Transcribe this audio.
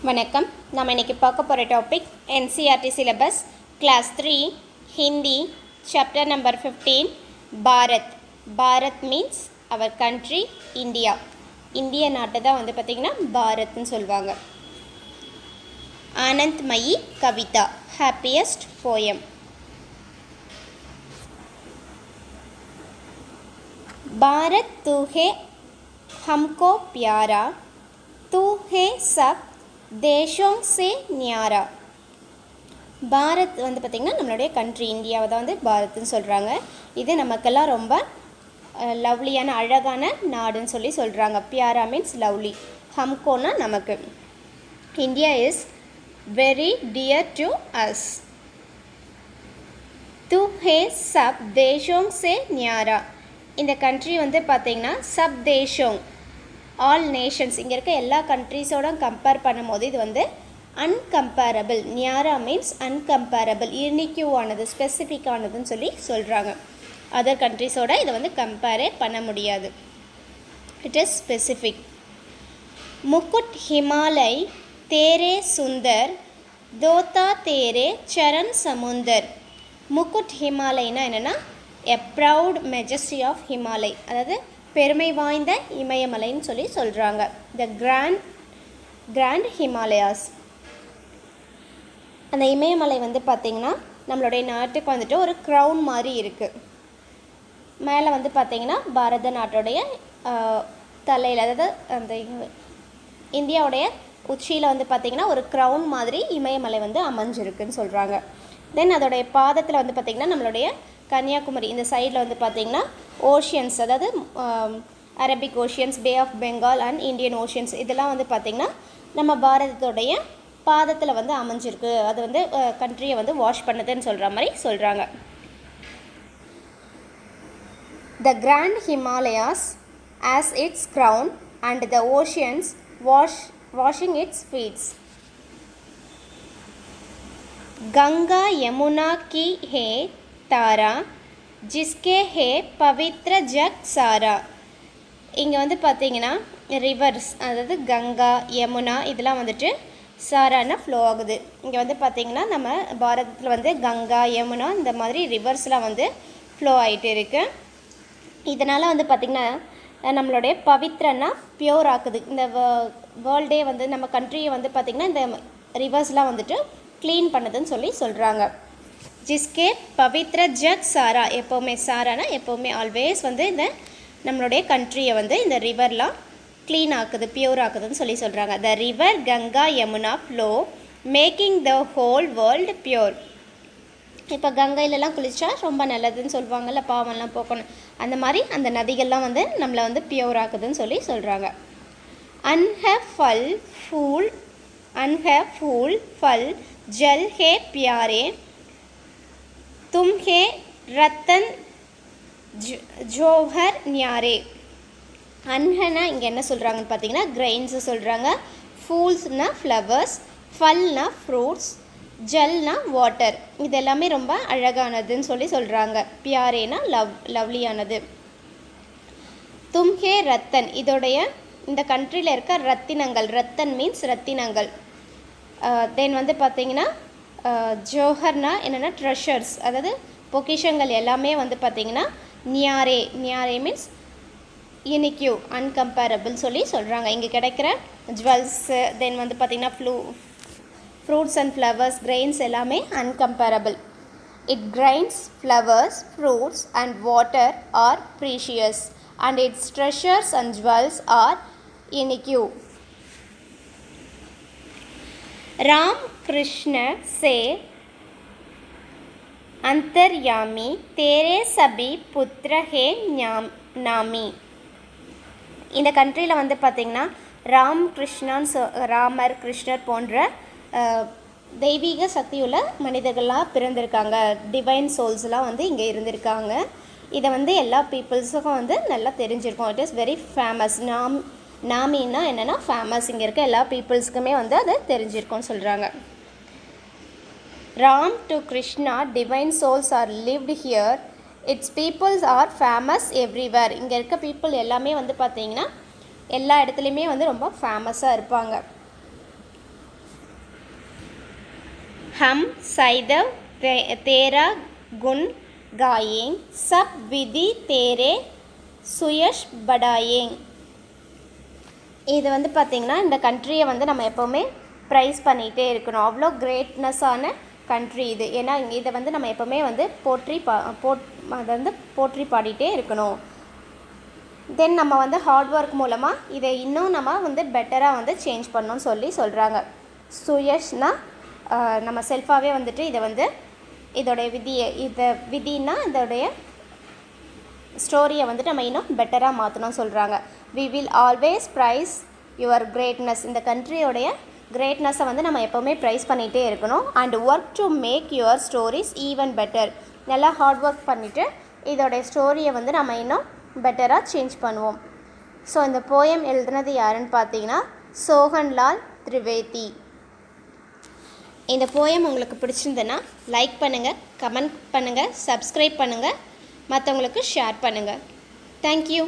வணக்கம். நம்ம இன்றைக்கி பார்க்க போகிற topic NCERT syllabus class 3 Hindi chapter number 15 Bharat. Bharat means our country India. இந்திய நாட்டை தான் வந்து பார்த்திங்கன்னா பாரத்னு சொல்லுவாங்க. ஆனந்த்மயி கவிதா ஹாப்பியஸ்ட் போயம். பாரத் தூ ஹே ஹம்கோ பியாரா தூ ஹே சப் தேஷோங் சே நியாரா. பாரத் வந்து பார்த்திங்கன்னா நம்மளுடைய கண்ட்ரி இந்தியாவை தான் வந்து பாரத்னு சொல்கிறாங்க. இது நமக்கெல்லாம் ரொம்ப லவ்லியான அழகான நாடுன்னு சொல்லி சொல்கிறாங்க. பியாரா மீன்ஸ் லவ்லி, ஹம்கோனா நமக்கு. India is very dear to us. து ஹே சப் தேஷோங் சே நியாரா. இந்த கண்ட்ரி வந்து பார்த்திங்கன்னா சப் தேஷோங் ஆல் நேஷன்ஸ், இங்கே இருக்க எல்லா கண்ட்ரீஸோட கம்பேர் பண்ணும்போது இது வந்து அன்கம்பேரபிள். நியாரா மீன்ஸ் அன்கம்பேரபிள், யூனிக்யூவானது, ஸ்பெசிஃபிக்கானதுன்னு சொல்லி சொல்கிறாங்க. அதர் கண்ட்ரீஸோட இதை வந்து கம்பேரே பண்ண முடியாது. It is specific. முக்குட் ஹிமாலய் தேரே சுந்தர் தோதா தேரே சரண் சமுந்தர். முக்குட் ஹிமாலய்னா என்னென்னா a proud majesty of Himalaya, அதாவது பெருமை வாய்ந்த இமயமலைன்னு சொல்லி சொல்கிறாங்க. The grand Himalayas. அந்த இமயமலை வந்து பார்த்திங்கன்னா நம்மளுடைய நாட்டுக்கு வந்துட்டு ஒரு க்ரௌன் மாதிரி இருக்குது. மேலே வந்து பார்த்திங்கன்னா பாரத நாட்டுடைய தலையில், அதாவது அந்த இந்தியாவுடைய உச்சியில் வந்து பார்த்திங்கன்னா ஒரு க்ரௌன் மாதிரி இமயமலை வந்து அமைஞ்சிருக்குன்னு சொல்கிறாங்க. தென் அதோடைய பாதத்தில் வந்து பார்த்திங்கன்னா நம்மளுடைய கன்னியாகுமரி இந்த சைடில் வந்து பார்த்திங்கன்னா ஓஷியன்ஸ், அதாவது Arabic oceans, bay of Bengal and Indian oceans, இதெல்லாம் வந்து பார்த்திங்கன்னா நம்ம பாரதத்துடைய பாதத்தில் வந்து அமைஞ்சிருக்கு. அது வந்து கண்ட்ரியை வந்து வாஷ் பண்ணுதுன்னு சொல்கிற மாதிரி சொல்கிறாங்க. The grand Himalayas as its crown and the oceans washing its feet. Ganga Yamuna கி ஹே தாரா ஜிஸ்கே ஹே பவித்ர ஜக் சாரா. இங்கே வந்து பார்த்திங்கன்னா ரிவர்ஸ், அதாவது கங்கா யமுனா இதெல்லாம் வந்துட்டு சாரானா ஃப்ளோ ஆகுது. இங்கே வந்து பார்த்திங்கன்னா நம்ம பாரதத்தில் வந்து கங்கா யமுனா இந்த மாதிரி ரிவர்ஸ்லாம் வந்து ஃப்ளோ ஆகிட்டு இருக்குது. இதனால் வந்து பார்த்திங்கன்னா நம்மளுடைய பவித்ரன்னா பியூர் ஆக்குது. இந்த வேர்ல்டே வந்து நம்ம கண்ட்ரியை வந்து பார்த்திங்கன்னா இந்த ரிவர்ஸ்லாம் வந்துட்டு க்ளீன் பண்ணுதுன்னு சொல்லி சொல்கிறாங்க. ஜிஸ்கே பவித்ர ஜக் சாரா, எப்போவுமே சாரானா எப்போவுமே ஆல்வேஸ் வந்து இந்த நம்மளுடைய கண்ட்ரியை வந்து இந்த ரிவர்லாம் க்ளீன் ஆக்குது, பியூர் ஆக்குதுன்னு சொல்லி சொல்கிறாங்க. The river Ganga Yamuna flow making the whole world pure. இப்போ கங்கையிலலாம் குளித்தா ரொம்ப நல்லதுன்னு சொல்லுவாங்கள்ல, பாவம்லாம் போக்கணும். அந்த மாதிரி அந்த நதிகள்லாம் வந்து நம்மளை வந்து பியூர் ஆக்குதுன்னு சொல்லி சொல்கிறாங்க. அன்ஹ ஃபூல் ஃபல் ஜல் ஹே பியாரே தும் ஹே ரத்தன் ஜோஹர் நியாரே. அன்ஹனா இங்கே என்ன சொல்கிறாங்கன்னு பார்த்தீங்கன்னா கிரெயின்ஸு சொல்கிறாங்க. ஃபூல்ஸ்னா ஃப்ளவர்ஸ், ஃபல்னா ஃப்ரூட்ஸ், ஜல்னா வாட்டர். இது எல்லாமே ரொம்ப அழகானதுன்னு சொல்லி சொல்கிறாங்க. பியாரேனா லவ்லியானது. தும்ஹே ரத்தன், இதோடைய இந்த கண்ட்ரியில் இருக்க ரத்தினங்கள், ரத்தன் மீன்ஸ் ரத்தினங்கள். தென் வந்து பார்த்திங்கன்னா ஜோஹர்னா என்னென்னா ட்ரெஷர்ஸ், அதாவது பொக்கிஷங்கள் எல்லாமே வந்து பார்த்திங்கன்னா நியாரே மீன்ஸ் யூனிக்யூ, அன்கம்பேரபிள் சொல்லி சொல்கிறாங்க. இங்கே கிடைக்கிற ஜுவல்ஸு, தென் வந்து பார்த்திங்கன்னா ஃப்ரூட்ஸ் அண்ட் ஃப்ளவர்ஸ், கிரெயின்ஸ் எல்லாமே அன்கம்பேரபிள். It grains flowers, fruits and water are precious and its treasures and jewels are unique. Ram Krishna से अंतर्यामी तेरे सभी पुत्र है नामी. இந்த கண்ட்ரியில் வந்து பார்த்திங்கன்னா ராமர் கிருஷ்ணர் போன்ற தெய்வீக சக்தியுள்ள மனிதர்கள்லாம் பிறந்திருக்காங்க. டிவைன் சோல்ஸ்லாம் வந்து இங்கே இருந்திருக்காங்க. இதை வந்து எல்லா பீப்புள்ஸுக்கும் வந்து நல்லா தெரிஞ்சிருக்கும். It is very famous. நாமின்னா என்னென்னா ஃபேமஸ். இங்கே இருக்க எல்லா பீப்புள்ஸுக்குமே வந்து அது தெரிஞ்சிருக்கும்னு சொல்கிறாங்க. Ram to Krishna divine souls are lived here, its peoples are famous everywhere. இங்கே இருக்க பீப்புள் எல்லாமே வந்து பார்த்திங்கன்னா எல்லா இடத்துலையுமே வந்து ரொம்ப ஃபேமஸாக இருப்பாங்க. हम सैदव तेरा गुण गाएं सब विधि तेरे सुयश बढ़ाएं. இது வந்து பார்த்திங்கன்னா இந்த கண்ட்ரியை வந்து நம்ம எப்போவுமே ப்ரைஸ் பண்ணிகிட்டே இருக்கணும். அவ்வளோ கிரேட்னஸான கண்ட்ரி இது. ஏன்னா இதை வந்து நம்ம எப்போவுமே வந்து அதை வந்து போற்றி பாடிட்டே இருக்கணும். தென் நம்ம வந்து ஹார்ட் ஒர்க் மூலமாக இதை இன்னும் நம்ம வந்து பெட்டராக வந்து சேஞ்ச் பண்ணணும்னு சொல்கிறாங்க. சுயஷ்னால் நம்ம செல்ஃபாகவே வந்துட்டு இதை வந்து இதோடைய விதினா இதோடைய ஸ்டோரியை வந்துட்டு நம்ம இன்னும் பெட்டராக மாற்றணும்னு சொல்கிறாங்க. We will always praise your greatness. இந்த கண்ட்ரியோடைய கிரேட்னஸை வந்து நம்ம எப்போவுமே ப்ரைஸ் பண்ணிகிட்டே இருக்கணும். And work to make your stories even better. நல்லா ஹார்ட் ஒர்க் பண்ணிவிட்டு இதோடைய ஸ்டோரியை வந்து நம்ம இன்னும் பெட்டராக சேஞ்ச் பண்ணுவோம். ஸோ இந்த போயம் எழுதுனது யாருன்னு பார்த்தீங்கன்னா சோஹன்லால் திரிவேதி. இந்த போயம் உங்களுக்கு பிடிச்சிருந்ததுன்னா லைக் பண்ணுங்கள், கமெண்ட் பண்ணுங்கள், சப்ஸ்கிரைப் பண்ணுங்கள், மற்றவங்களுக்கு ஷேர் பண்ணுங்கள். தேங்க்யூ.